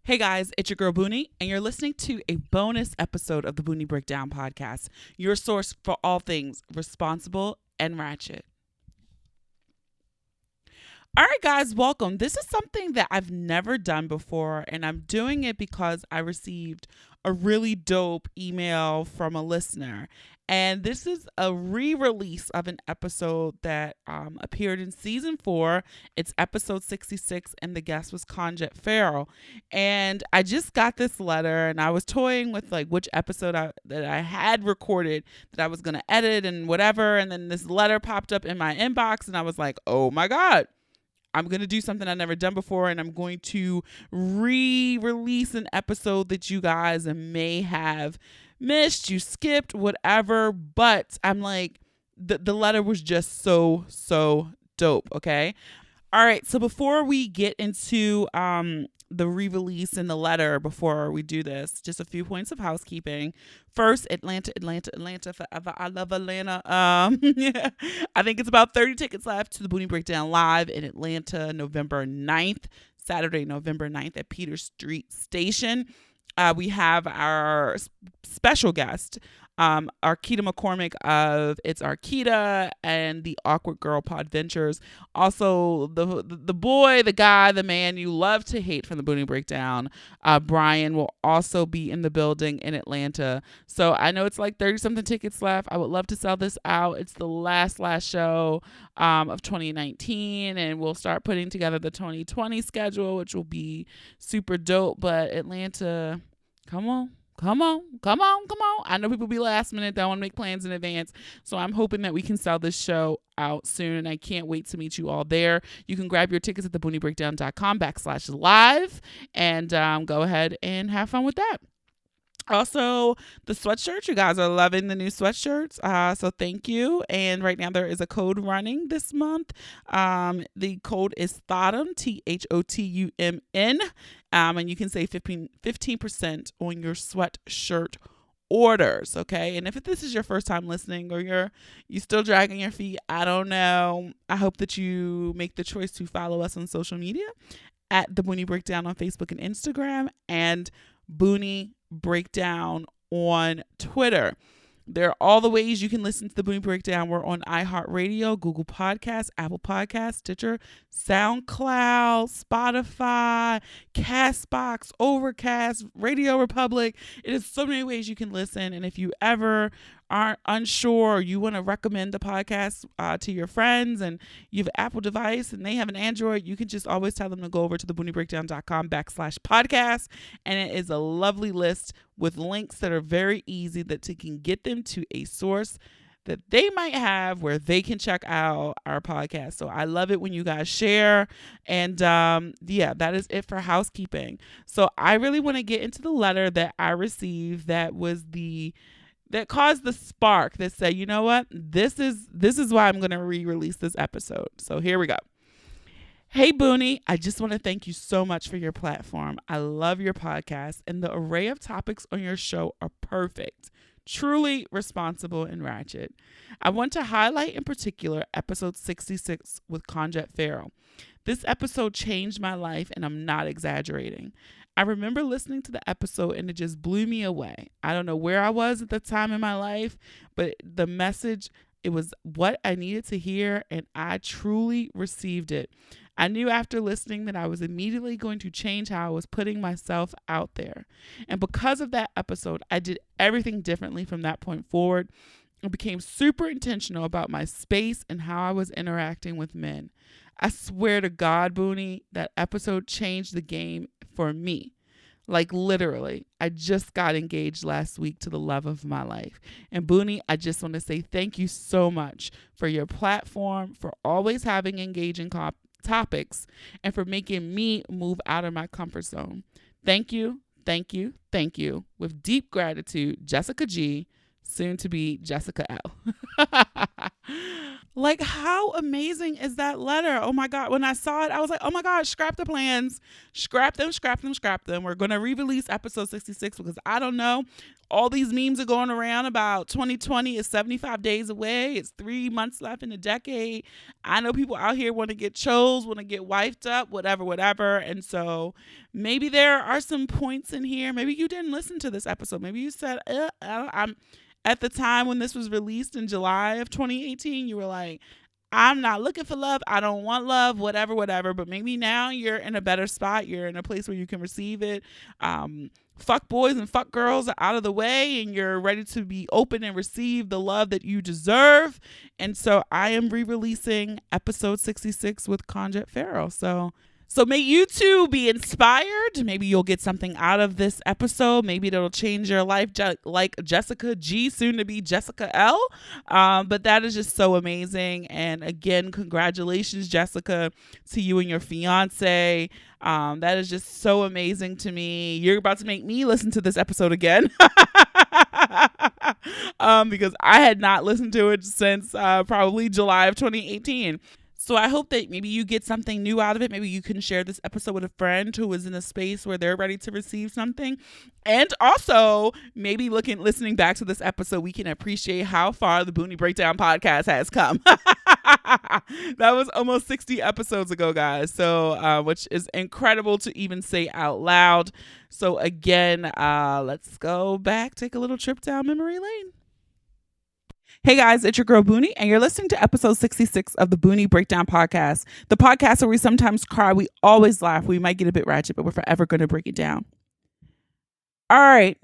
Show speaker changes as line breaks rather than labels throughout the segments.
Hey guys, it's your girl Booney, and you're listening to a bonus episode of the Booney Breakdown podcast, your source for all things responsible and ratchet. All right, guys, welcome. This is something that I've never done before, and I'm doing it because I received a really dope email from a listener. And this is a re-release of an episode that appeared in season 4. It's episode 66, and the guest was Kongit Farrell. And I just got this letter, and I was toying with like which episode that I had recorded that I was gonna edit and whatever. And then this letter popped up in my inbox, and I was like, oh my god. I'm going to do something I've never done before, and I'm going to re-release an episode that you guys may have missed, you skipped, whatever. But I'm like, the letter was just so dope, okay? All right, so before we get into the re-release and the letter, before we do this, just a few points of housekeeping. First, Atlanta forever. I love Atlanta. I think it's about 30 tickets left to the Booney Breakdown Live in Atlanta, November 9th, Saturday, November 9th at Peters Street Station. We have our special guest, Arkita McCormick of It's Arkita and the Awkward Girl Pod Ventures. Also, the boy, the guy, the man you love to hate from the Booney Breakdown, Brian, will also be in the building in Atlanta. So I know it's like 30-something tickets left. I would love to sell this out. It's the last show of 2019, and we'll start putting together the 2020 schedule, which will be super dope. But Atlanta, come on. I know people be last minute. They don't want to make plans in advance. So I'm hoping that we can sell this show out soon. And I can't wait to meet you all there. You can grab your tickets at thebooneybreakdown.com/live and go ahead and have fun with that. Also, the sweatshirts, you guys are loving the new sweatshirts. So thank you. And right now there is a code running this month. The code is THOTUMN, THOTUMN. And you can save 15% on your sweatshirt orders. Okay. And if this is your first time listening, or you still dragging your feet, I don't know. I hope that you make the choice to follow us on social media at the Booney Breakdown on Facebook and Instagram, and Booney Breakdown on Twitter. There are all the ways you can listen to the Booney Breakdown. We're on iHeartRadio, Google Podcasts, Apple Podcasts, Stitcher, SoundCloud, Spotify, Castbox, Overcast, Radio Republic. It is so many ways you can listen. And if you ever aren't unsure, or you want to recommend the podcast to your friends, and you have an Apple device and they have an Android, you can just always tell them to go over to thebooneybreakdown.com/podcast. And it is a lovely list with links that are very easy that can get them to a source that they might have where they can check out our podcast. So I love it when you guys share. And that is it for housekeeping. So I really want to get into the letter that I received that caused the spark that said, you know what, this is why I'm going to re-release this episode. So here we go. Hey, Booney, I just want to thank you so much for your platform. I love your podcast, and the array of topics on your show are perfect, truly responsible and ratchet. I want to highlight in particular episode 66 with Kongit Farrell. This episode changed my life, and I'm not exaggerating. I remember listening to the episode and it just blew me away. I don't know where I was at the time in my life, but the message, it was what I needed to hear, and I truly received it. I knew after listening that I was immediately going to change how I was putting myself out there. And because of that episode, I did everything differently from that point forward. I became super intentional about my space and how I was interacting with men. I swear to God, Booney, that episode changed the game for me. Like literally, I just got engaged last week to the love of my life. And Booney, I just want to say thank you so much for your platform, for always having engaging topics, and for making me move out of my comfort zone. Thank you. With deep gratitude, Jessica G, soon to be Jessica L. Like, how amazing is that letter? Oh my God. When I saw it, I was like, oh my God, scrap the plans. Scrap them, scrap them, scrap them. We're going to re release episode 66 because I don't know. All these memes are going around about 2020 is 75 days away. It's 3 months left in the decade. I know people out here want to get chose, want to get wifed up, whatever, whatever. And so maybe there are some points in here. Maybe you didn't listen to this episode. Maybe you said, I'm at the time when this was released in July of 2018, you were like, I'm not looking for love. I don't want love, whatever, whatever. But maybe now you're in a better spot. You're in a place where you can receive it. Fuck boys and fuck girls are out of the way and you're ready to be open and receive the love that you deserve. And so I am re-releasing episode 66 with Kongit Farrell. So may you too be inspired. Maybe you'll get something out of this episode. Maybe it'll change your life like Jessica G, soon to be Jessica L. But that is just so amazing. And again, congratulations, Jessica, to you and your fiance. That is just so amazing to me. You're about to make me listen to this episode again. Because I had not listened to it since probably July of 2018. So I hope that maybe you get something new out of it. Maybe you can share this episode with a friend who is in a space where they're ready to receive something. And also, maybe listening back to this episode, we can appreciate how far the Boonie Breakdown podcast has come. That was almost 60 episodes ago, guys. So, which is incredible to even say out loud. So again, let's go back, take a little trip down memory lane. Hey guys, it's your girl Boonie, and you're listening to episode 66 of the Boonie Breakdown podcast. The podcast where we sometimes cry, we always laugh, we might get a bit ratchet, but we're forever going to break it down. All right,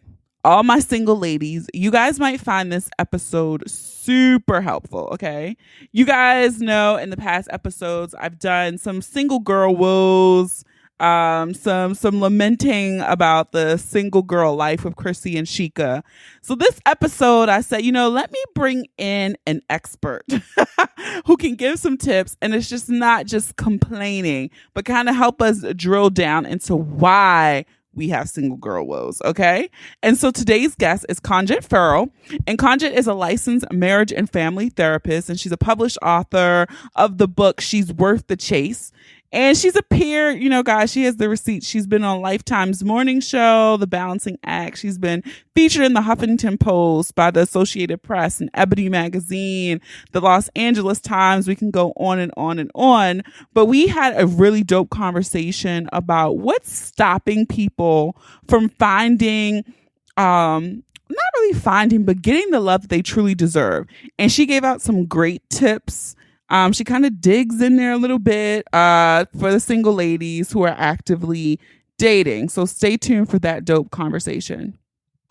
all my single ladies, you guys might find this episode super helpful, okay? You guys know in the past episodes, I've done some single girl woes, some lamenting about the single girl life of Chrissy and Sheikah. So this episode, I said, let me bring in an expert who can give some tips, and it's just not just complaining, but kind of help us drill down into why we have single girl woes, okay? And so today's guest is Kongit Farrell, and Kongit is a licensed marriage and family therapist, and she's a published author of the book She's Worth the Chase. And she's appeared, guys, she has the receipts. She's been on Lifetime's morning show, The Balancing Act. She's been featured in the Huffington Post, by the Associated Press, and Ebony Magazine, the Los Angeles Times. We can go on and on and on. But we had a really dope conversation about what's stopping people from finding, not really finding, but getting the love that they truly deserve. And she gave out some great tips. She kind of digs in there a little bit for the single ladies who are actively dating. So stay tuned for that dope conversation.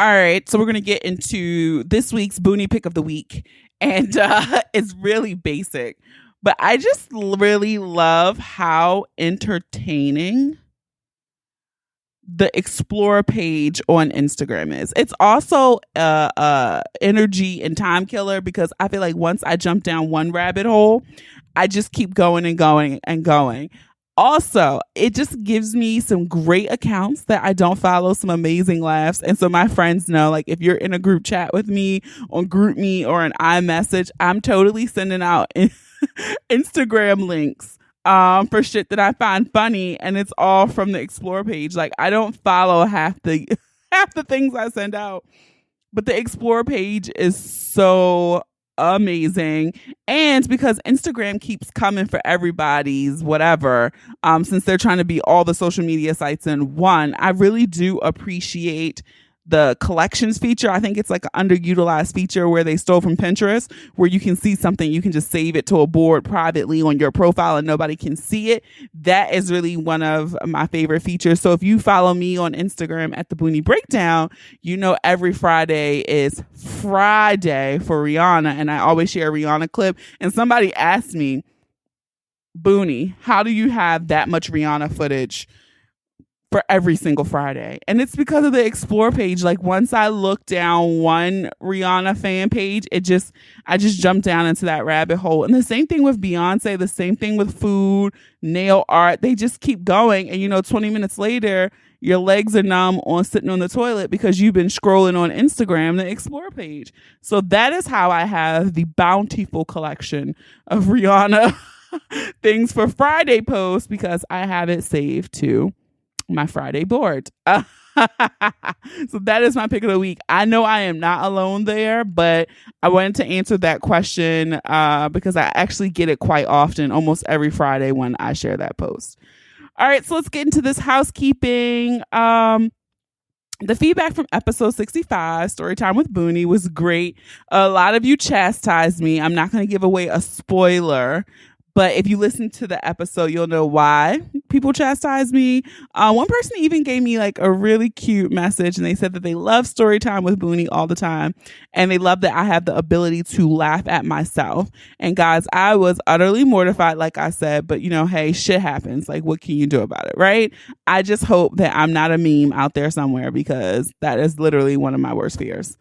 All right. So we're going to get into this week's Boonie Pick of the Week. And it's really basic. But I just really love how entertaining the Explore page on Instagram is. It's also energy and time killer, because I feel like once I jump down one rabbit hole, I just keep going and going and going. Also, it just gives me some great accounts that I don't follow, some amazing laughs. And so my friends know, like, if you're in a group chat with me on GroupMe or an iMessage, I'm totally sending out Instagram links for shit that I find funny, and it's all from the Explore page. Like, I don't follow half the things I send out, but the Explore page is so amazing. And because Instagram keeps coming for everybody's whatever, since they're trying to be all the social media sites in one, I really do appreciate the collections feature. I think it's like an underutilized feature where they stole from Pinterest, where you can see something, you can just save it to a board privately on your profile and nobody can see it. That is really one of my favorite features. So if you follow me on Instagram at the Boonie Breakdown, every Friday is Friday for Rihanna, and I always share a Rihanna clip. And somebody asked me, Boonie, how do you have that much Rihanna footage for every single Friday. And it's because of the explore page. Like once I look down one Rihanna fan page, I just jumped down into that rabbit hole. And the same thing with Beyonce, the same thing with food, nail art. They just keep going. And 20 minutes later, your legs are numb on sitting on the toilet because you've been scrolling on Instagram, the explore page. So that is how I have the bountiful collection of Rihanna things for Friday posts, because I have it saved to my Friday board. So that is my pick of the week. I know I am not alone there, but I wanted to answer that question because I actually get it quite often, almost every Friday when I share that post. All right, so let's get into this housekeeping. The feedback from episode 65, Storytime with Booney, was great. A lot of you chastised me. I'm not going to give away a spoiler, but if you listen to the episode, you'll know why people chastise me. One person even gave me like a really cute message, and they said that they love Storytime with Booney all the time, and they love that I have the ability to laugh at myself. And guys, I was utterly mortified, like I said, but hey, shit happens. Like, what can you do about it, right? I just hope that I'm not a meme out there somewhere, because that is literally one of my worst fears.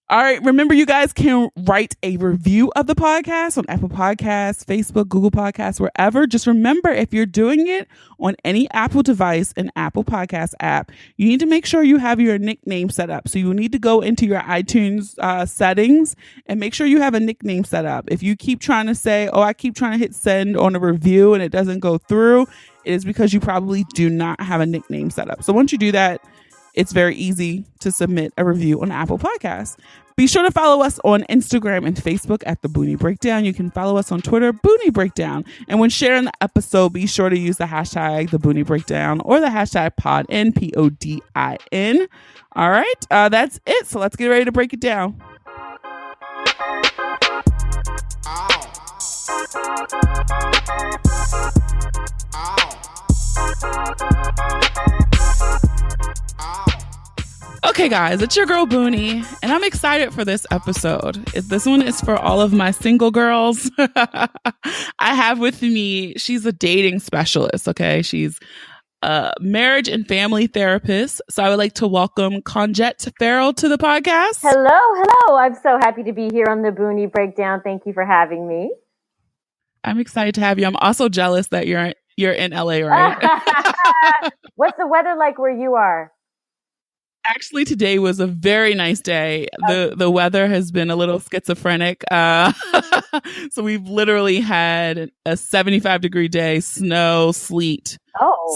All right. Remember, you guys can write a review of the podcast on Apple Podcasts, Facebook, Google Podcasts, wherever. Just remember, if you're doing it on any Apple device, an Apple Podcast app, you need to make sure you have your nickname set up. So you need to go into your iTunes settings and make sure you have a nickname set up. If you keep trying to say, I keep trying to hit send on a review and it doesn't go through, it is because you probably do not have a nickname set up. So once you do that, it's very easy to submit a review on Apple Podcasts. Be sure to follow us on Instagram and Facebook at The Booney Breakdown. You can follow us on Twitter, Booney Breakdown. And when sharing the episode, be sure to use the hashtag The Booney Breakdown or the hashtag PODIN, PODIN. All right, that's it. So let's get ready to break it down. Okay, guys, it's your girl Booney, and I'm excited for this episode. This one is for all of my single girls. I have with me, she's a dating specialist, okay? She's a marriage and family therapist. So I would like to welcome Kongit Farrell to the podcast.
Hello. I'm so happy to be here on the Booney Breakdown. Thank you for having me.
I'm excited to have you. I'm also jealous that you're in LA, right?
What's the weather like where you are?
Actually, today was a very nice day. The weather has been a little schizophrenic. So we've literally had a 75-degree day, snow, sleet,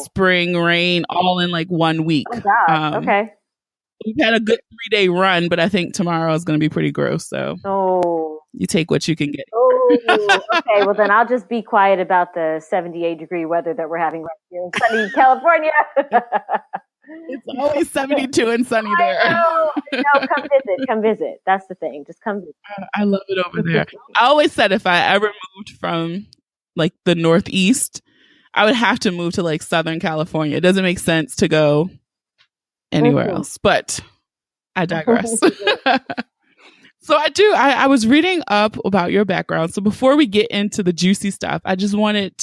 spring, rain, all in like 1 week.
Oh, God. Okay.
We've had a good 3-day run, but I think tomorrow is going to be pretty gross. So you take what you can get.
Okay. Well, then I'll just be quiet about the 78-degree weather that we're having right here in sunny California.
It's always 72 and sunny there.
No, come visit. That's the thing. Just come visit.
I love it over there. I always said if I ever moved from like the Northeast, I would have to move to like Southern California. It doesn't make sense to go anywhere else, but I digress. So I was reading up about your background. So before we get into the juicy stuff, I wanted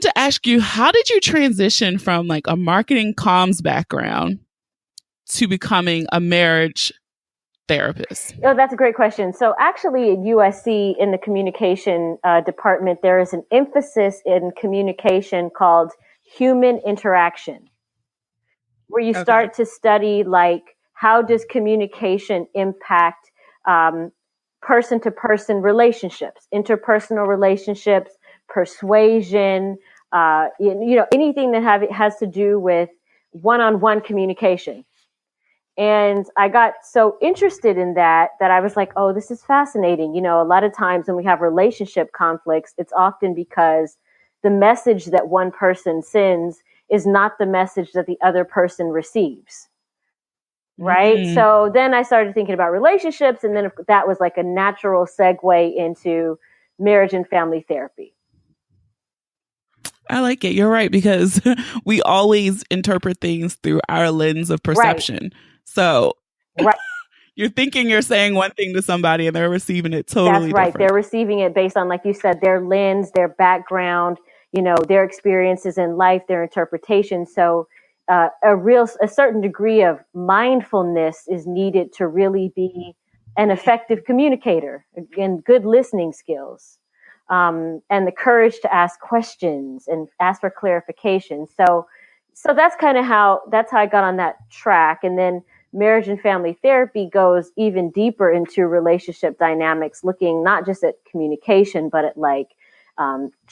to ask you, how did you transition from like a marketing comms background to becoming a marriage therapist?
Oh, that's a great question. So actually at USC in the communication department, there is an emphasis in communication called human interaction, where you start to study like, how does communication impact person-to-person relationships, interpersonal relationships, persuasion, anything that has to do with one-on-one communication. And I got so interested in that I was like, oh, this is fascinating. A lot of times when we have relationship conflicts, it's often because the message that one person sends is not the message that the other person receives. Right. Mm-hmm. So then I started thinking about relationships, and then that was like a natural segue into marriage and family therapy.
I like it. You're right, because we always interpret things through our lens of perception. Right. So you're thinking you're saying one thing to somebody and they're receiving it totally different.
They're receiving it based on, like you said, their lens, their background, their experiences in life, their interpretation. So a certain degree of mindfulness is needed to really be an effective communicator, and good listening skills, and the courage to ask questions and ask for clarification. So that's how I got on that track. And then marriage and family therapy goes even deeper into relationship dynamics, looking not just at communication, but at like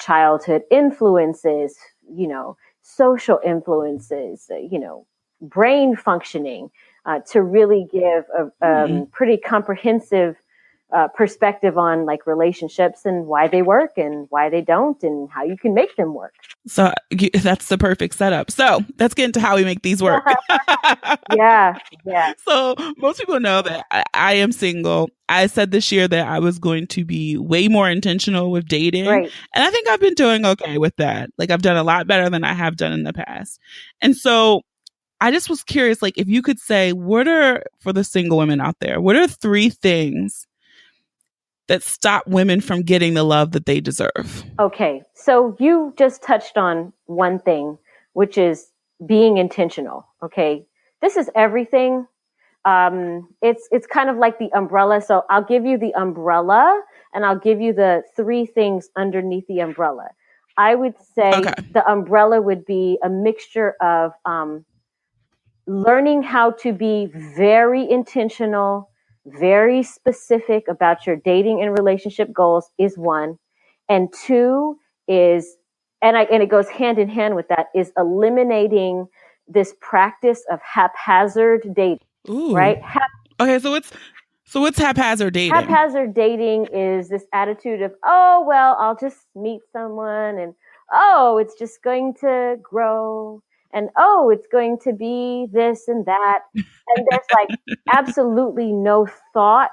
childhood influences, social influences, brain functioning, to really give a pretty comprehensive perspective on like relationships and why they work and why they don't and how you can make them work.
So that's the perfect setup. So let's get into how we make these work.
Yeah.
So most people know that I am single. I said this year that I was going to be way more intentional with dating.
Right.
And I think I've been doing okay with that. Like I've done a lot better than I have done in the past. And so I just was curious, like if you could say, for the single women out there, what are 3 things that stop women from getting the love that they deserve?
Okay. So you just touched on one thing, which is being intentional. Okay. This is everything. It's kind of like the umbrella. So I'll give you the umbrella and I'll give you the 3 things underneath the umbrella. I would say the umbrella would be a mixture of learning how to be very intentional, very specific about your dating and relationship goals is 1. And 2 is, and it goes hand in hand with that, is eliminating this practice of haphazard dating.
Ooh.
Right?
Okay, so what's haphazard dating?
Haphazard dating is this attitude of, oh, well, I'll just meet someone and, oh, it's just going to grow. And, oh, it's going to be this and that. And there's like absolutely no thought,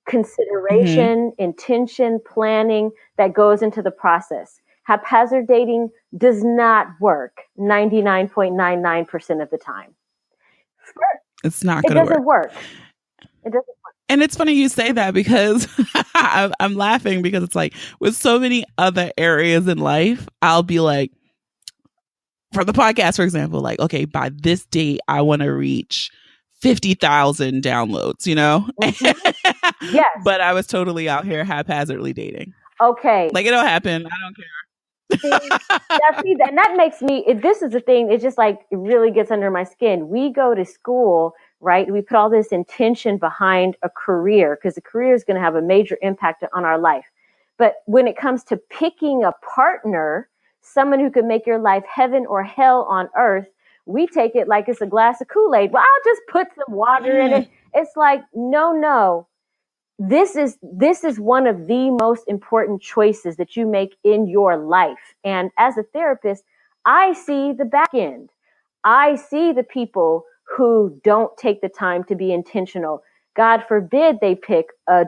consideration, intention, planning that goes into the process. Haphazard dating does not work 99.99% of the time.
It's not going to work.
It doesn't work. It doesn't work.
And it's funny you say that because I'm laughing because it's like with so many other areas in life, I'll be like, for the podcast, for example, like, okay, by this date, I want to reach 50,000 downloads,
Mm-hmm. Yes.
But I was totally out here haphazardly dating.
Okay.
Like it'll happen. I don't care.
And that makes me, this is the thing, it's just like, it really gets under my skin. We go to school, right? We put all this intention behind a career because the career is going to have a major impact on our life. But when it comes to picking a partner, someone who can make your life heaven or hell on earth, we take it like it's a glass of Kool-Aid. Well, I'll just put some water in it. It's like, no. This is one of the most important choices that you make in your life. And as a therapist, I see the back end. I see the people who don't take the time to be intentional. God forbid they pick a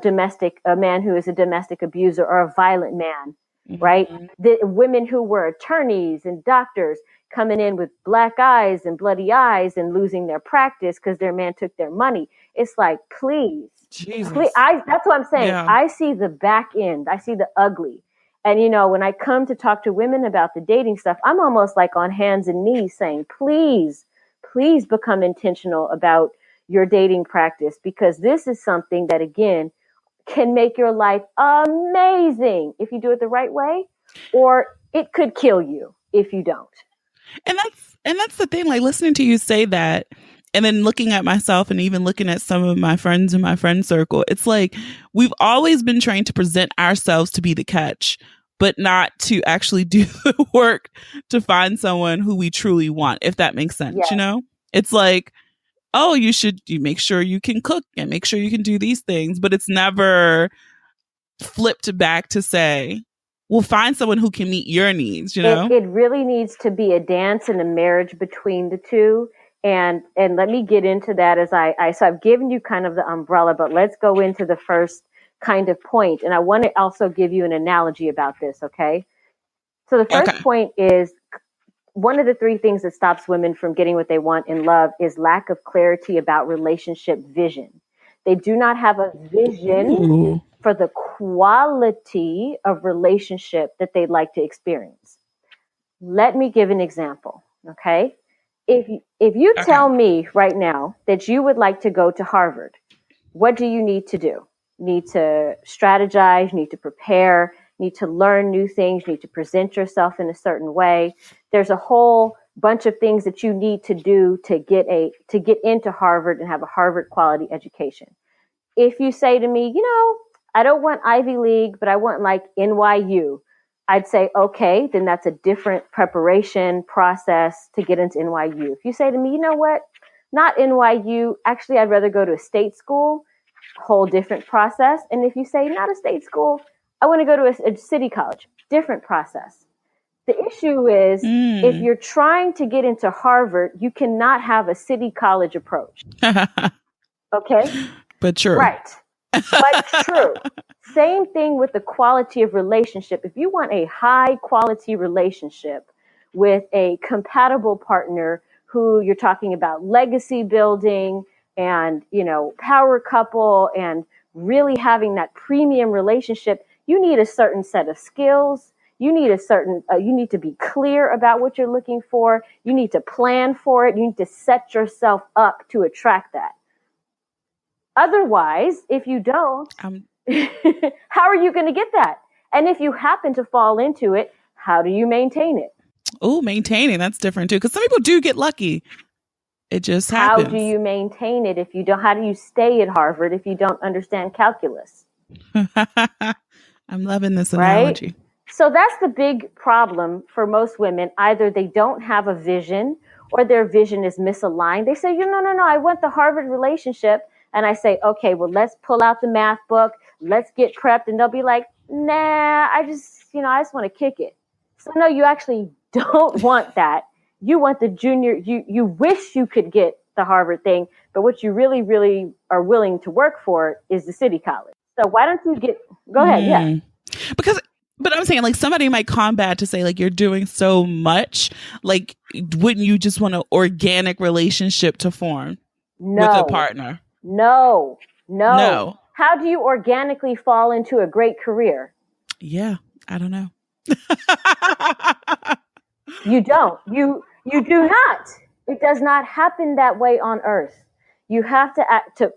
man who is a domestic abuser or a violent man, right? The women who were attorneys and doctors coming in with black eyes and bloody eyes and losing their practice because their man took their money. It's like, please.
Jesus.
That's what I'm saying.
Yeah.
I see the back end. I see the ugly. And, when I come to talk to women about the dating stuff, I'm almost like on hands and knees saying, please become intentional about your dating practice, because this is something that, again, can make your life amazing if you do it the right way, or it could kill you if you don't.
And that's the thing, like listening to you say that, and then looking at myself and even looking at some of my friends in my friend circle, it's like we've always been trained to present ourselves to be the catch, but not to actually do the work to find someone who we truly want, if that makes sense.
Yes.
It's like, oh, you make sure you can cook and make sure you can do these things, but it's never flipped back to say, we'll find someone who can meet your needs,
It really needs to be a dance and a marriage between the two. And let me get into that so I've given you kind of the umbrella, but let's go into the first kind of point. And I want to also give you an analogy about this. Okay. So the first point is one of the 3 things that stops women from getting what they want in love is lack of clarity about relationship vision. They do not have a vision for the quality of relationship that they'd like to experience. Let me give an example. Okay. If you
Okay.
tell me right now that you would like to go to Harvard, what do you need to do? You need to strategize, you need to prepare, you need to learn new things, you need to present yourself in a certain way. There's a whole bunch of things that you need to do to get into Harvard and have a Harvard quality education. If you say to me, I don't want Ivy League, but I want like NYU, I'd say, okay, then that's a different preparation process to get into NYU. If you say to me, you know what, not NYU, actually, I'd rather go to a state school, whole different process. And if you say not a state school, I want to go to a city college, different process. The issue is if
Mm.
you're trying to get into Harvard, you cannot have a city college approach. Okay?
But true.
Right. But true. Same thing with the quality of relationship. If you want a high quality relationship with a compatible partner who you're talking about legacy building and, power couple and really having that premium relationship, you need a certain set of skills. You need you need to be clear about what you're looking for. You need to plan for it. You need to set yourself up to attract that. Otherwise, if you don't, how are you going to get that? And if you happen to fall into it, how do you maintain it?
Oh, maintaining. That's different too. Because some people do get lucky. It just
How do
happens.
you maintain it if you don't? How do you stay at Harvard if you don't understand calculus?
I'm loving this
Right?
analogy.
So that's the big problem for most women. Either they don't have a vision or their vision is misaligned. They say, no, I want the Harvard relationship. And I say, okay, well, let's pull out the math book. Let's get prepped. And they'll be like, nah, I just want to kick it. So no, you actually don't want that. You want the junior, you wish you could get the Harvard thing, but what you really, really are willing to work for is the city college. So why don't you go ahead. Yeah.
Because but I'm saying like somebody might combat to say like you're doing so much, like wouldn't you just want an organic relationship to form with a partner?
No.
No.
How do you organically fall into a great career?
Yeah, I don't know.
You don't. You do not. It does not happen that way on earth. You have to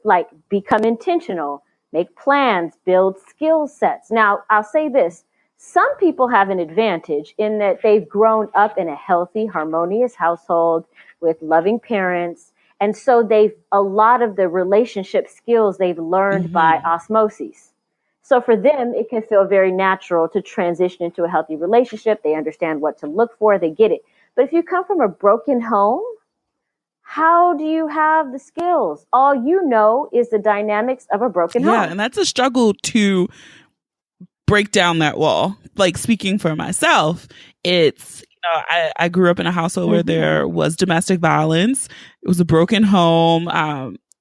become intentional, make plans, build skill sets. Now, I'll say this. Some people have an advantage in that they've grown up in a healthy, harmonious household with loving parents. And so a lot of the relationship skills they've learned by osmosis. So for them, it can feel very natural to transition into a healthy relationship. They understand what to look for. They get it. But if you come from a broken home, how do you have the skills? All you know is the dynamics of a broken home.
Yeah, and that's a struggle to break down that wall. Like speaking for myself, it's I grew up in a household where there was domestic violence. It was a broken home.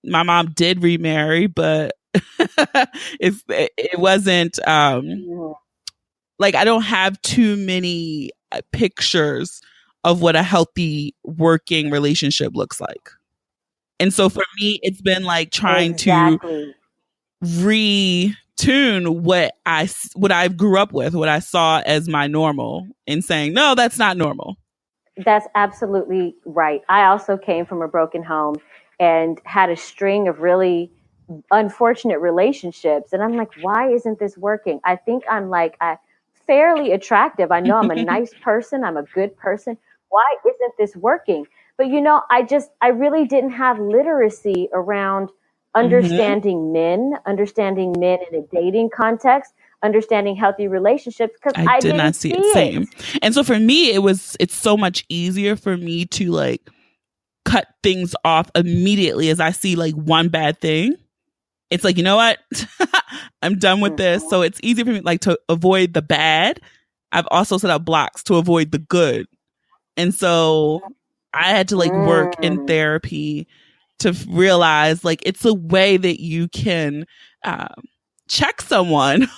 My mom did remarry, but it wasn't like I don't have too many pictures of what a healthy working relationship looks like. And so for me, it's been like trying to retune what I grew up with, what I saw as my normal, and saying, no, that's not normal.
That's absolutely right. I also came from a broken home and had a string of really unfortunate relationships. And I'm like, why isn't this working? I think I'm fairly attractive. I know I'm a nice person. I'm a good person. Why isn't this working? But I really didn't have literacy around understanding men in a dating context, understanding healthy relationships, because I did not see it.
Same. And so for me, it's so much easier for me to like cut things off immediately as I see like one bad thing. It's like, you know what? I'm done with this. So it's easy for me like to avoid the bad. I've also set up blocks to avoid the good. And so I had to like work in therapy to realize like it's a way that you can check someone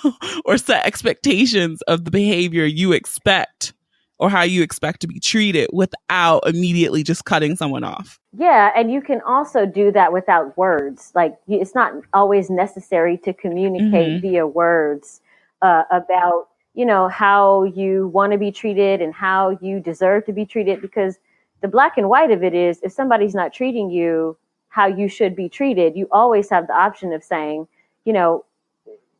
or set expectations of the behavior you expect or how you expect to be treated without immediately just cutting someone off.
Yeah, and you can also do that without words. Like it's not always necessary to communicate via words about how you want to be treated and how you deserve to be treated. Because the black and white of it is, if somebody's not treating you how you should be treated, you always have the option of saying, you know,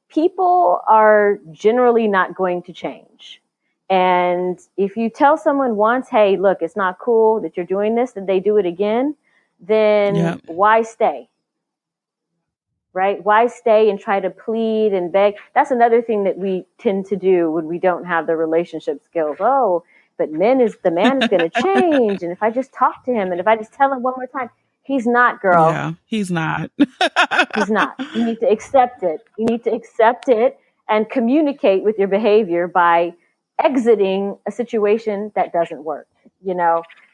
people are generally not going to change. And if you tell someone once, hey, look, it's not cool that you're doing this, and they do it again, then
Yep.
why stay? Right? Why stay and try to plead and beg? That's another thing that we tend to do when we don't have the relationship skills. Oh, but the man is going to change. And if I just talk to him and if I just tell him one more time, he's not, girl.
Yeah, he's not.
He's not. You need to accept it. You need to accept it and communicate with your behavior by exiting a situation that doesn't work,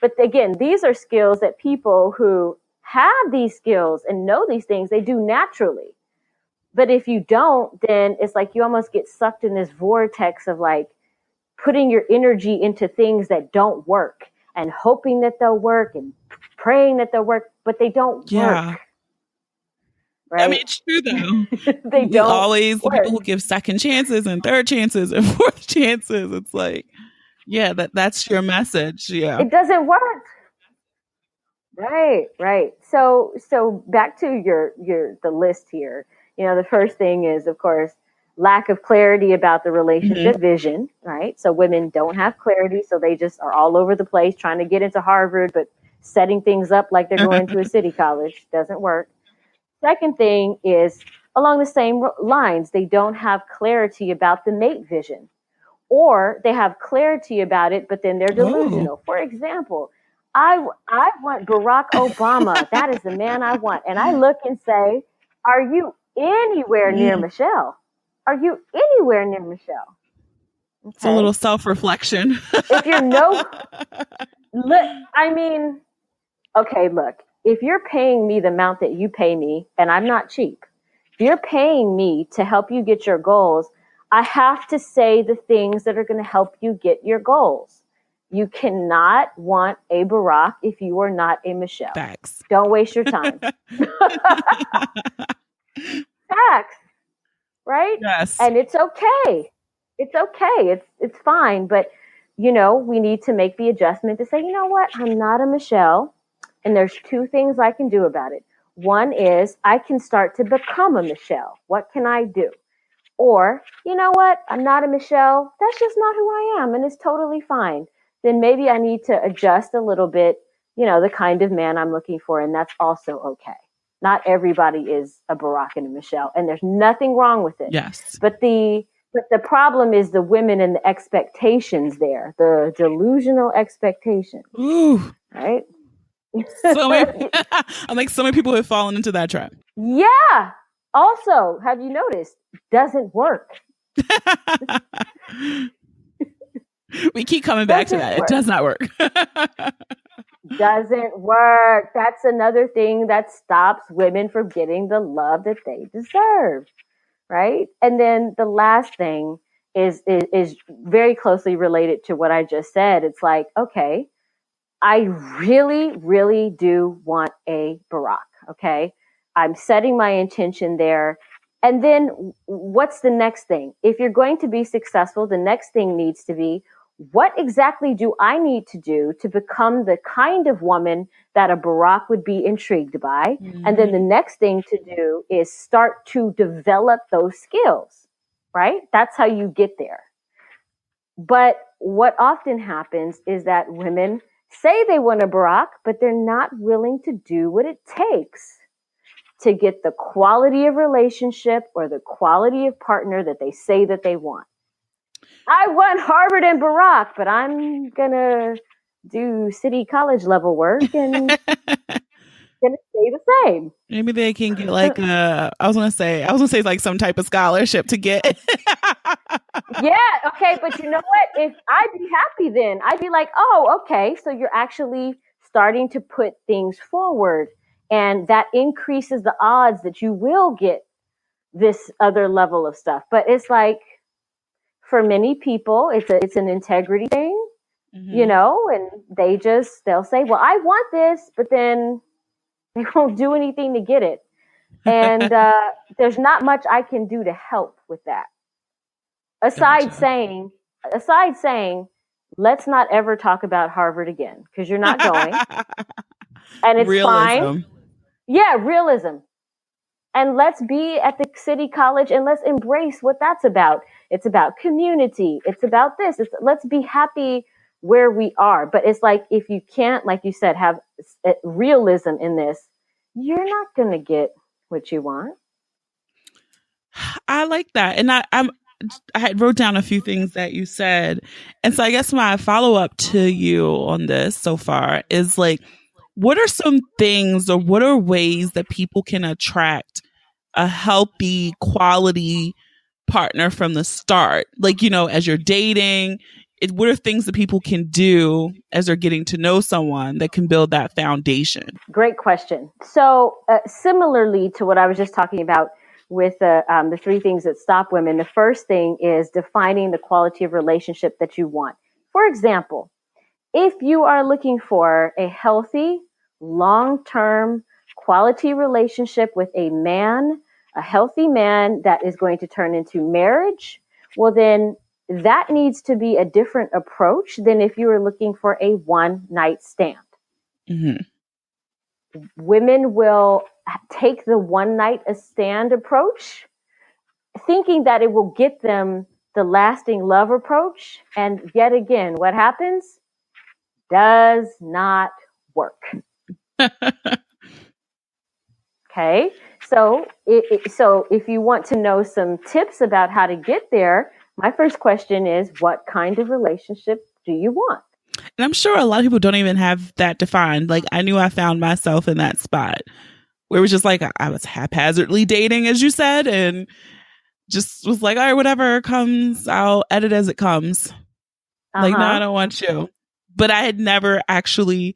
But again, these are skills that people who have these skills and know these things, they do naturally. But if you don't, then it's like you almost get sucked in this vortex of like putting your energy into things that don't work and hoping that they'll work and praying that they'll work, but they don't work. Right?
I mean, it's true though.
They don't
always
work.
The people who give second chances and third chances and fourth chances. It's like, yeah, that's your message. Yeah,
it doesn't work. Right. So back to the list here. The first thing is, of course, lack of clarity about the relationship vision. Right. So women don't have clarity, so they just are all over the place trying to get into Harvard, but setting things up like they're going to a city college doesn't work. Second thing is along the same lines, they don't have clarity about the mate vision, or they have clarity about it, but then they're delusional. For example, I want Barack Obama. That is the man I want. And I look and say, are you anywhere near Michelle? Are you anywhere near Michelle?
Okay. It's a little self-reflection.
If you're look, if you're paying me the amount that you pay me, and I'm not cheap, if you're paying me to help you get your goals, I have to say the things that are going to help you get your goals. You cannot want a Barack if you are not a Michelle.
Facts.
Don't waste your time. Facts. Right?
Yes.
And it's okay. It's okay. It's fine. But, we need to make the adjustment to say, you know what? I'm not a Michelle. And there's two things I can do about it. One is I can start to become a Michelle. What can I do? Or, you know what? I'm not a Michelle. That's just not who I am. And it's totally fine. Then maybe I need to adjust a little bit, the kind of man I'm looking for. And that's also okay. Not everybody is a Barack and a Michelle. And there's nothing wrong with it.
Yes.
But the problem is the women and the expectations there, the delusional expectations.
Ooh.
Right?
So many people have fallen into that trap.
Yeah. Also, have you noticed? Doesn't work.
We keep coming back to that. It does not work.
Doesn't work. That's another thing that stops women from getting the love that they deserve. Right? And then the last thing is very closely related to what I just said. It's like, okay, I really, really do want a Barack. Okay. I'm setting my intention there. And then what's the next thing? If you're going to be successful, the next thing needs to be, what exactly do I need to do to become the kind of woman that a Barack would be intrigued by? And then the next thing to do is start to develop those skills, right? That's how you get there. But what often happens is that women say they want a Barack, but they're not willing to do what it takes to get the quality of relationship or the quality of partner that they say that they want. I want Harvard and Barack, but I'm going to do city college level work and going to stay the same.
Maybe they can get like I was going to say like some type of scholarship to get.
Yeah. Okay. But you know what? If I'd be happy then, I'd be like, oh, okay. So you're actually starting to put things forward, and that increases the odds that you will get this other level of stuff. But it's like, for many people, it's an integrity thing, and they'll say, well, I want this, but then they won't do anything to get it. And there's not much I can do to help with that. Aside
Gotcha.
saying, aside saying, let's not ever talk about Harvard again because you're not going, and it's fine.
Realism.
Yeah, realism. And let's be at the city college and let's embrace what that's about. It's about community. It's about this. Let's be happy where we are. But it's like, if you can't, like you said, have realism in this, you're not going to get what you want.
I like that. And I had wrote down a few things that you said. And so I guess my follow up to you on this so far is like, what are some things or what are ways that people can attract a healthy quality partner from the start? Like, as you're dating, what are things that people can do as they're getting to know someone that can build that foundation?
Great question. So, similarly to what I was just talking about with the three things that stop women, the first thing is defining the quality of relationship that you want. For example, if you are looking for a healthy, long-term, quality relationship with a man, a healthy man that is going to turn into marriage, well, then that needs to be a different approach than if you are looking for a one-night stand.
Mm-hmm.
Women will take the one-night stand approach, thinking that it will get them the lasting love approach. And yet again, what happens? Does not work. Okay. So if you want to know some tips about how to get there, my first question is, what kind of relationship do you want?
And I'm sure a lot of people don't even have that defined. Like, I knew I found myself in that spot where it was just like I was haphazardly dating, as you said, and just was like, all right, whatever comes, I'll edit as it comes. Like, no, I don't want you. But I had never actually,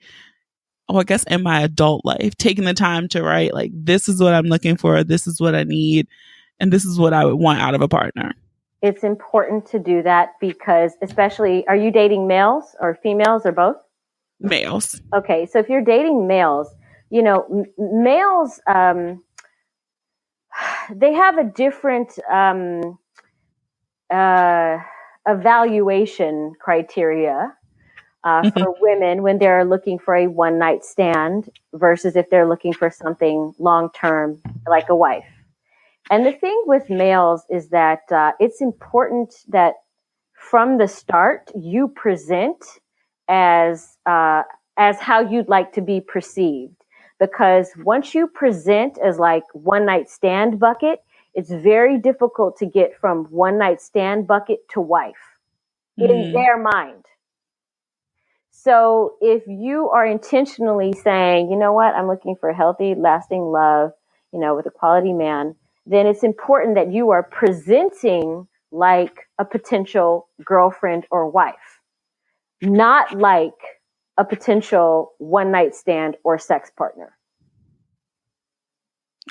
I guess in my adult life, taken the time to write, like, this is what I'm looking for, this is what I need, and this is what I would want out of a partner.
It's important to do that because, especially, are you dating males or females or both?
Males.
Okay, so if you're dating males, males, they have a different evaluation criteria for women when they're looking for a one-night stand versus if they're looking for something long-term like a wife. And the thing with males is that it's important that from the start you present as how you'd like to be perceived. Because once you present as like one night stand bucket, it's very difficult to get from one night stand bucket to wife in their mind. So if you are intentionally saying, you know what, I'm looking for healthy, lasting love, with a quality man, then it's important that you are presenting like a potential girlfriend or wife, not like a potential one night stand or sex partner.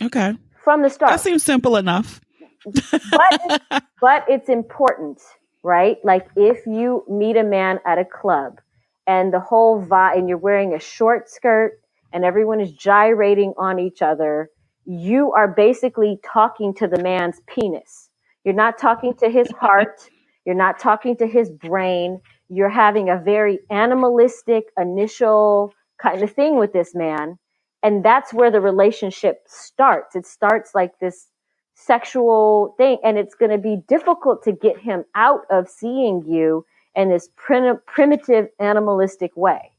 Okay.
From the start.
That seems simple enough.
but it's important, right? Like if you meet a man at a club and the whole vibe, and you're wearing a short skirt and everyone is gyrating on each other, you are basically talking to the man's penis. You're not talking to his heart. You're not talking to his brain. You're having a very animalistic initial kind of thing with this man. And that's where the relationship starts. It starts like this sexual thing, and it's going to be difficult to get him out of seeing you in this primitive animalistic way.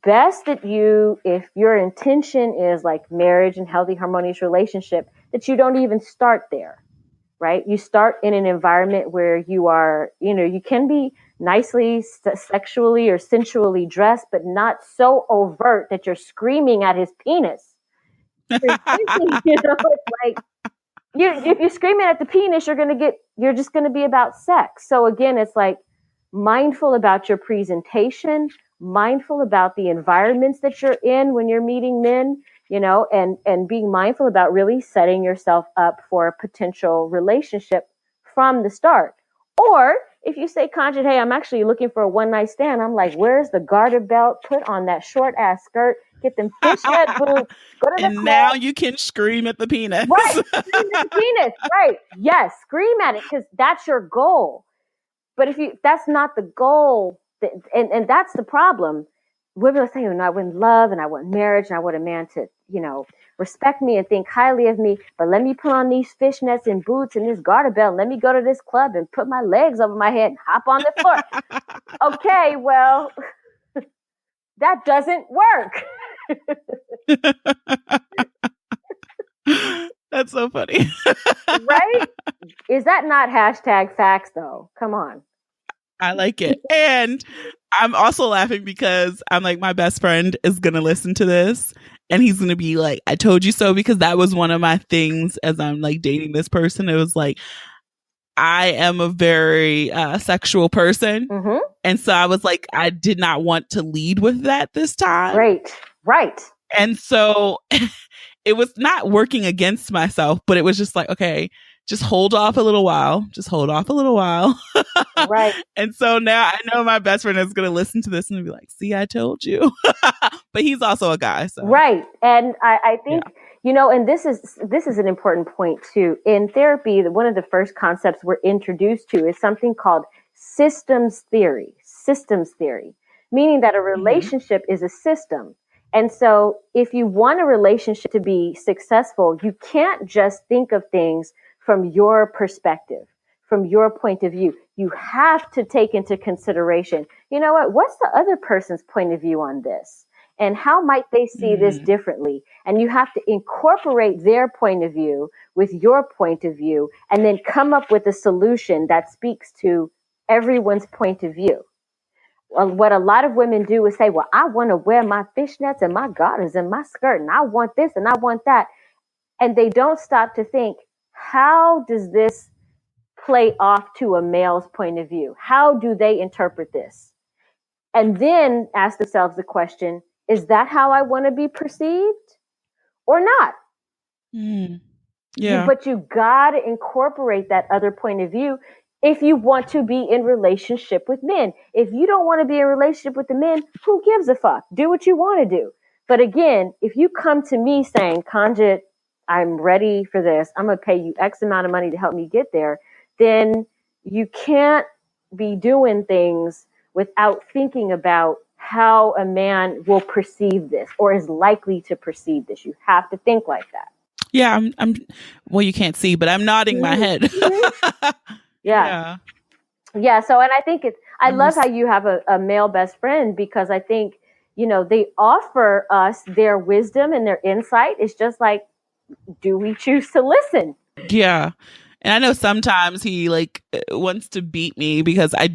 Best that you, if your intention is like marriage and healthy, harmonious relationship, that you don't even start there, right? You start in an environment where you are, you can be nicely sexually or sensually dressed, but not so overt that you're screaming at his penis. It's like, if you're screaming at the penis, you're just going to be about sex. So again, it's like mindful about your presentation, mindful about the environments that you're in when you're meeting men, and being mindful about really setting yourself up for a potential relationship from the start. Or if you say, hey, I'm actually looking for a one night stand, I'm like, where's the garter belt? Put on that short ass skirt. Get them fishnet boots. Go to the
And
club.
now you can scream at the penis.
Right. Scream at the penis. Right. Yes. Scream at it because that's your goal. But if that's not the goal, and that's the problem. Women are saying, I want love and I want marriage and I want a man to, respect me and think highly of me. But let me put on these fishnets and boots and this garter belt. Let me go to this club and put my legs over my head and hop on the floor. Okay, well, that doesn't work.
That's so funny.
Right? Is that not hashtag facts, though? Come on.
I like it. And I'm also laughing because I'm like, my best friend is going to listen to this and he's going to be like, I told you so, because that was one of my things as I'm like dating this person. It was like, I am a very sexual person.
Mm-hmm.
And so I was like, I did not want to lead with that this time.
Right. And
so it was not working against myself, but it was just like, okay, just hold off a little while.
Right.
And so now I know my best friend is going to listen to this and be like, see, I told you. But he's also a guy. So.
Right. And I think, and this is an important point too. In therapy, one of the first concepts we're introduced to is something called systems theory, meaning that a relationship is a system. And so if you want a relationship to be successful, you can't just think of things from your perspective, from your point of view. You have to take into consideration, what's the other person's point of view on this? And how might they see this differently? And you have to incorporate their point of view with your point of view and then come up with a solution that speaks to everyone's point of view. What a lot of women do is say, well, I want to wear my fishnets and my garters and my skirt, and I want this and I want that. And they don't stop to think, how does this play off to a male's point of view? How do they interpret this? And then ask themselves the question, is that how I want to be perceived or not?
Yeah.
But you got to incorporate that other point of view if you want to be in relationship with men. If you don't want to be in relationship with the men, who gives a fuck? Do what you want to do. But again, if you come to me saying, Kongit, I'm ready for this, I'm going to pay you X amount of money to help me get there, then you can't be doing things without thinking about how a man will perceive this or is likely to perceive this. You have to think like that.
Yeah, I'm well, you can't see, but I'm nodding my head.
Yeah. So, and I think I love how you have a male best friend, because I think, they offer us their wisdom and their insight. It's just like, do we choose to listen?
Yeah. And I know sometimes he wants to beat me because I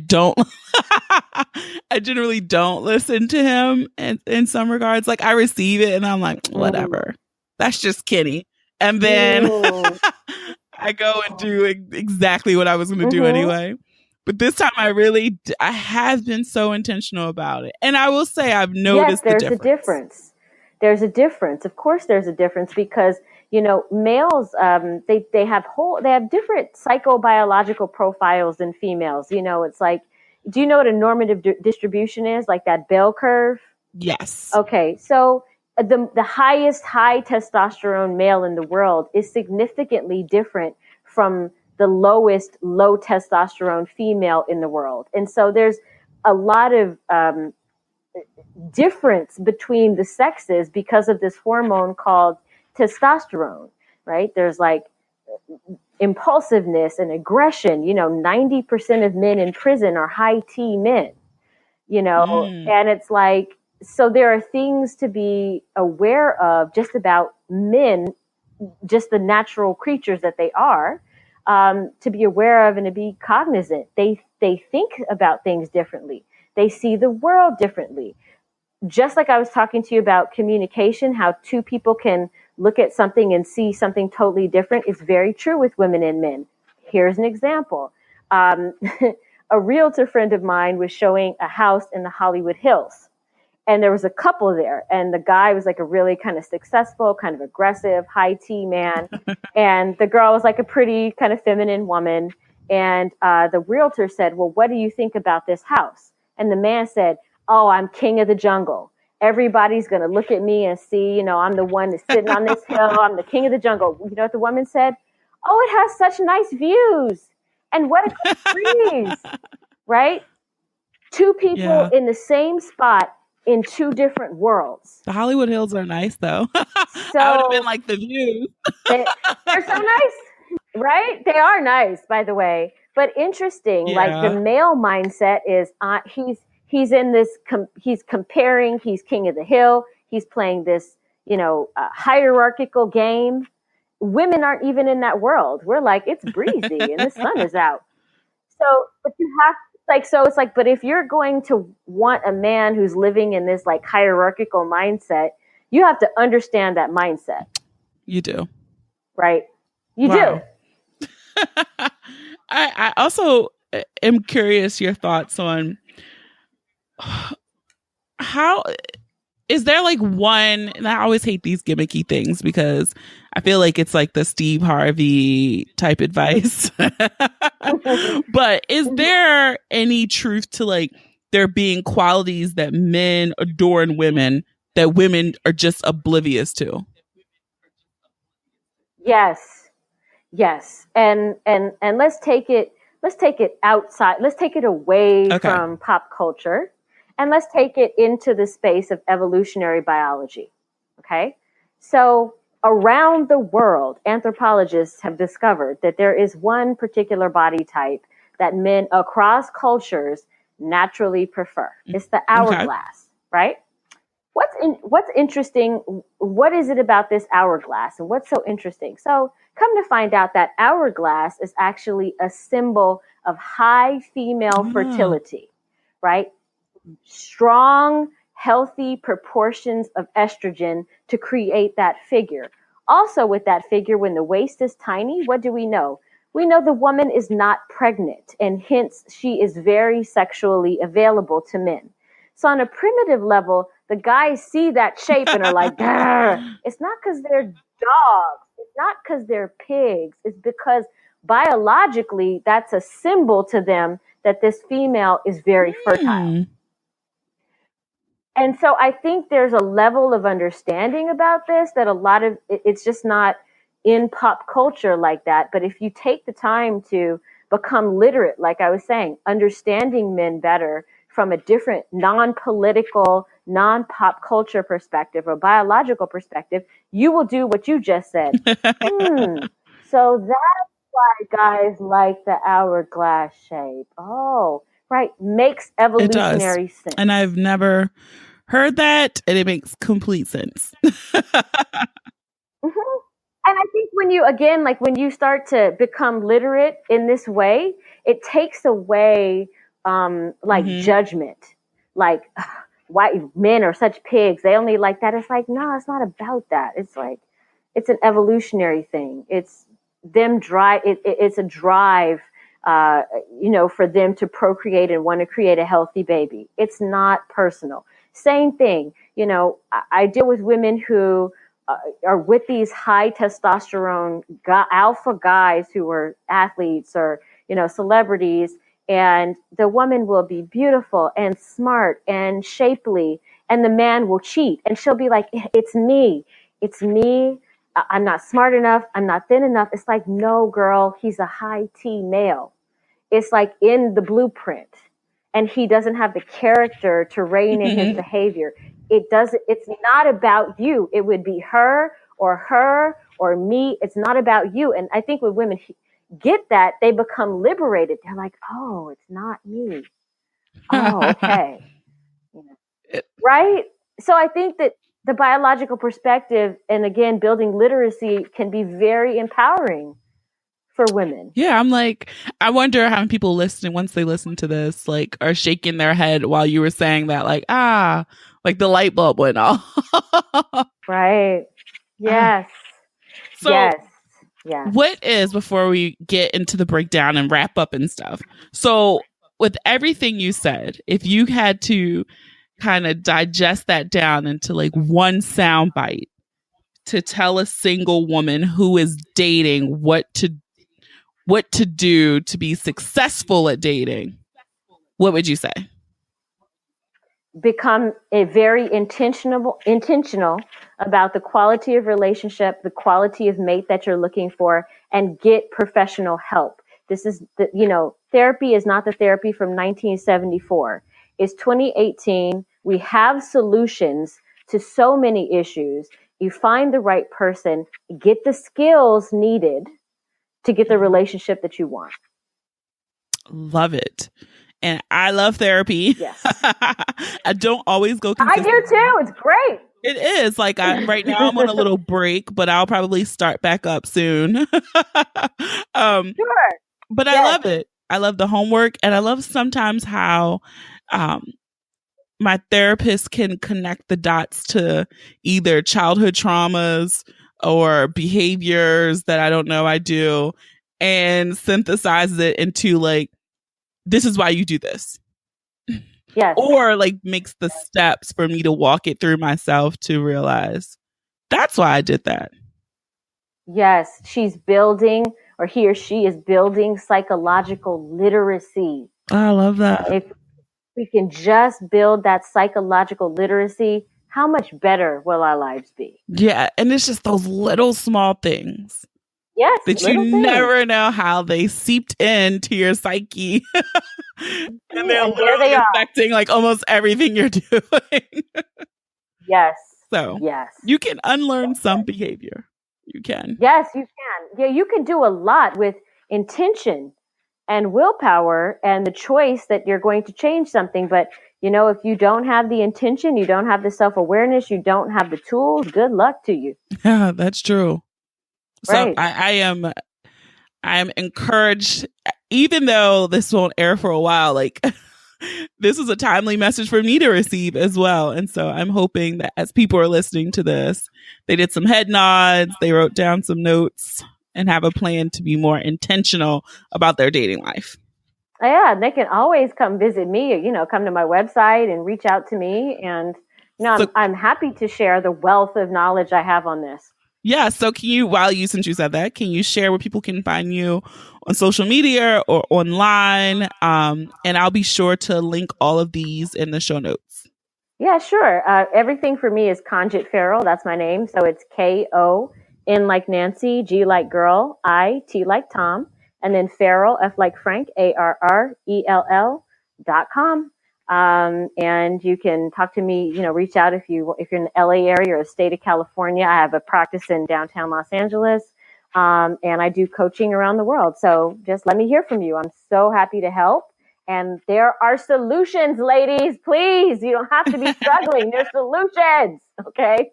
generally don't listen to him in some regards. Like, I receive it and I'm like, whatever, that's just Kenny. And then I go and do exactly what I was going to do anyway. But this time I have been so intentional about it. And I will say I've noticed
there's a difference. There's a difference. Of course there's a difference, because, males, they have different psychobiological profiles than females. It's like, do you know what a normative distribution is? Like that bell curve?
Yes.
Okay. So the highest high testosterone male in the world is significantly different from the lowest low testosterone female in the world. And so there's a lot of difference between the sexes because of this hormone called testosterone, right? There's like impulsiveness and aggression. 90% of men in prison are high T men, and it's like, so there are things to be aware of just about men, just the natural creatures that they are, to be aware of and to be cognizant. They think about things differently. They see the world differently. Just like I was talking to you about communication, how two people can look at something and see something totally different, is very true with women and men. Here's an example. A realtor friend of mine was showing a house in the Hollywood Hills. And there was a couple there, and the guy was like a really kind of successful, kind of aggressive, high T man. And the girl was like a pretty kind of feminine woman. And the realtor said, well, what do you think about this house? And the man said, oh, I'm king of the jungle. Everybody's going to look at me and see, I'm the one that's sitting on this hill. I'm the king of the jungle. You know what the woman said? Oh, it has such nice views. And what a good breeze, right? Two people in the same spot in two different worlds.
The Hollywood Hills are nice, though.
So
I would have been like, the views.
They're so nice, right? They are nice, by the way. But interesting, like the male mindset is he's in this, he's comparing, he's king of the hill. He's playing this, hierarchical game. Women aren't even in that world. We're like, it's breezy and the sun is out. So, but you have it's like, but if you're going to want a man who's living in this like hierarchical mindset, you have to understand that mindset.
You do.
Right? You do.
I also am curious your thoughts on how is there like one, and I always hate these gimmicky things because I feel like it's like the Steve Harvey type advice. But is there any truth to like there being qualities that men adore in women that women are just oblivious to?
Yes. And let's take it outside. Let's take it away from pop culture. And let's take it into the space of evolutionary biology. Okay. So around the world, anthropologists have discovered that there is one particular body type that men across cultures naturally prefer. It's the hourglass, right? What's interesting? What is it about this hourglass? And what's so interesting? So come to find out that hourglass is actually a symbol of high female fertility, right? Strong, healthy proportions of estrogen to create that figure. Also with that figure, when the waist is tiny, what do we know? We know the woman is not pregnant, and hence she is very sexually available to men. So on a primitive level, the guys see that shape and are like, it's not because they're dogs. It's not because they're pigs. It's because biologically, that's a symbol to them that this female is very fertile. And so I think there's a level of understanding about this that a lot of it's just not in pop culture like that. But if you take the time to become literate, like I was saying, understanding men better from a different non-political, non-pop culture perspective or biological perspective, you will do what you just said. So that's why guys like the hourglass shape. Oh, right. Makes evolutionary sense.
And I've never heard that, and it makes complete sense.
And I think when you start to become literate in this way, it takes away judgment. Like, why men are such pigs. They only like that. It's like, no, it's not about that. It's like, it's an evolutionary thing. It's them it's a drive, for them to procreate and want to create a healthy baby. It's not personal. Same thing. I deal with women who are with these high testosterone alpha guys who are athletes or, celebrities. And the woman will be beautiful and smart and shapely, and the man will cheat. And she'll be like, it's me. I'm not smart enough. I'm not thin enough. It's like, no, girl, he's a high T male. It's like in the blueprint. And he doesn't have the character to rein in his behavior. It's not about you. It would be her or me. It's not about you. And I think when women get that, they become liberated. They're like, oh, it's not me. Oh, okay. Right? So I think that the biological perspective and again, building literacy can be very empowering for women.
Yeah, I'm like, I wonder how many people listening, once they listen to this, like are shaking their head while you were saying that, like, like the light bulb went off.
Right. Yes.
So
yes.
What is, before we get into the breakdown and wrap up and stuff, so with everything you said, if you had to kind of digest that down into like one sound bite to tell a single woman who is dating what to do to be successful at dating, what would you say?
become a very intentional about the quality of relationship, the quality of mate that you're looking for, and get professional help. This is therapy is not the therapy from 1974. It's 2018. We have solutions to so many issues. You find the right person, get the skills needed to get the relationship that you want.
Love it. And I love therapy.
Yes.
I don't always go
I do too. It's great.
It is. Like right now I'm on a little break, but I'll probably start back up soon.
Sure.
But I love it. I love the homework, and I love sometimes how my therapist can connect the dots to either childhood traumas or behaviors that I don't know I do, and synthesizes it into like, this is why you do this.
Yes.
Or like makes the steps for me to walk it through myself to realize that's why I did that.
Yes, she's building, or he or she is building psychological literacy.
I love that.
If we can just build that psychological literacy, how much better will our lives be?
Yeah, and it's just those little small things.
Yes,
that you never know how they seeped into your psyche. And they're literally affecting like almost everything you're doing.
Yes.
So
yes,
you can unlearn some behavior. You can.
Yes, you can. Yeah, you can do a lot with intention and willpower and the choice that you're going to change something. But, if you don't have the intention, you don't have the self-awareness, you don't have the tools, good luck to you.
Yeah, that's true. So
right.
I am encouraged, even though this won't air for a while, like this is a timely message for me to receive as well. And so I'm hoping that as people are listening to this, they did some head nods, they wrote down some notes, and have a plan to be more intentional about their dating life.
Yeah, they can always come visit me, come to my website and reach out to me. And, I'm happy to share the wealth of knowledge I have on this.
Yeah. So since you said that, can you share where people can find you on social media or online? And I'll be sure to link all of these in the show notes.
Yeah, sure. Everything for me is Kongit Farrell. That's my name. So it's K-O-N like Nancy, G like girl, I-T like Tom, and then Farrell, F like Frank, ARRELL.com. And you can talk to me, reach out if you're in the LA area or the state of California. I have a practice in downtown Los Angeles. And I do coaching around the world. So just let me hear from you. I'm so happy to help. And there are solutions, ladies. Please, you don't have to be struggling. There's solutions. Okay.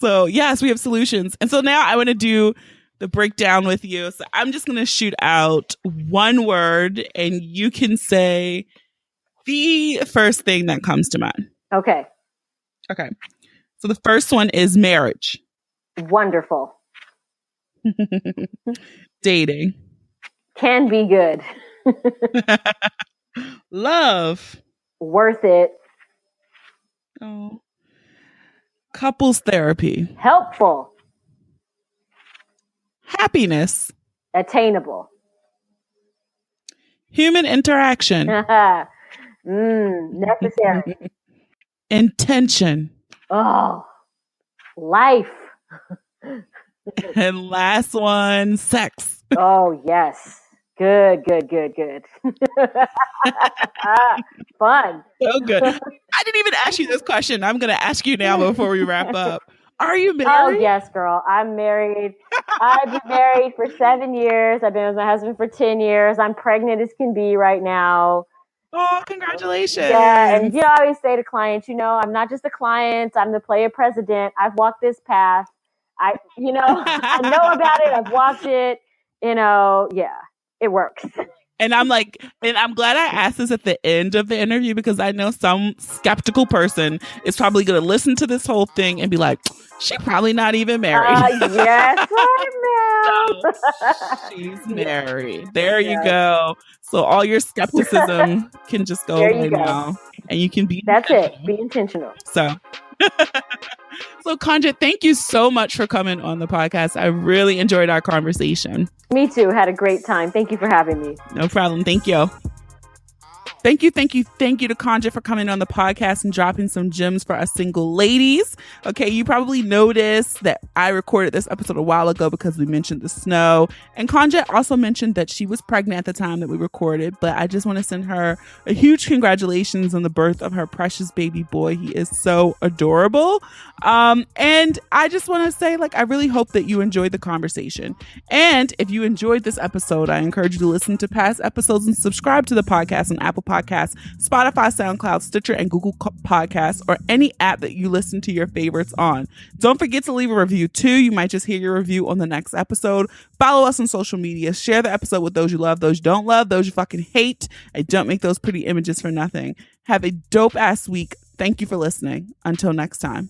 So yes, we have solutions. And so now I want to do the breakdown with you. So I'm just going to shoot out one word and you can say the first thing that comes to mind.
Okay.
Okay. So the first one is marriage.
Wonderful.
Dating.
Can be good.
Love.
Worth it.
Oh. Couples therapy.
Helpful.
Happiness.
Attainable.
Human interaction.
Necessary.
Intention.
Oh, life.
And last one, sex.
Oh, yes. Good. Fun.
So good. I didn't even ask you this question. I'm going to ask you now before we wrap up. Are you married?
Oh, yes, girl. I'm married. I've been married for 7 years. I've been with my husband for 10 years. I'm pregnant as can be right now.
Oh, congratulations.
Yeah. And, I always say to clients, I'm not just a client. I'm the player president. I've walked this path. I know about it. I've walked it, yeah, it works.
And I'm glad I asked this at the end of the interview because I know some skeptical person is probably going to listen to this whole thing and be like, she probably not even married.
Yes, I am.
So, she's married. There you go. So all your skepticism can just go away now. And you can be
That's it. Be intentional.
So Kongit, thank you so much for coming on the podcast. I really enjoyed our conversation.
Me too. Had a great time. Thank you for having me.
No problem. Thank you. Thank you to Kongit for coming on the podcast and dropping some gems for us single ladies. Okay, you probably noticed that I recorded this episode a while ago because we mentioned the snow. And Kongit also mentioned that she was pregnant at the time that we recorded, but I just want to send her a huge congratulations on the birth of her precious baby boy. He is so adorable. And I just want to say, I really hope that you enjoyed the conversation. And if you enjoyed this episode, I encourage you to listen to past episodes and subscribe to the podcast on Apple Podcasts, Spotify, SoundCloud, Stitcher, and Google Podcasts, or any app that you listen to your favorites on. Don't forget to leave a review too. You might just hear your review on the next episode. Follow us on social media. Share the episode with those you love, those you don't love, those you fucking hate. I don't make those pretty images for nothing. Have a dope ass week. Thank you for listening. Until next time.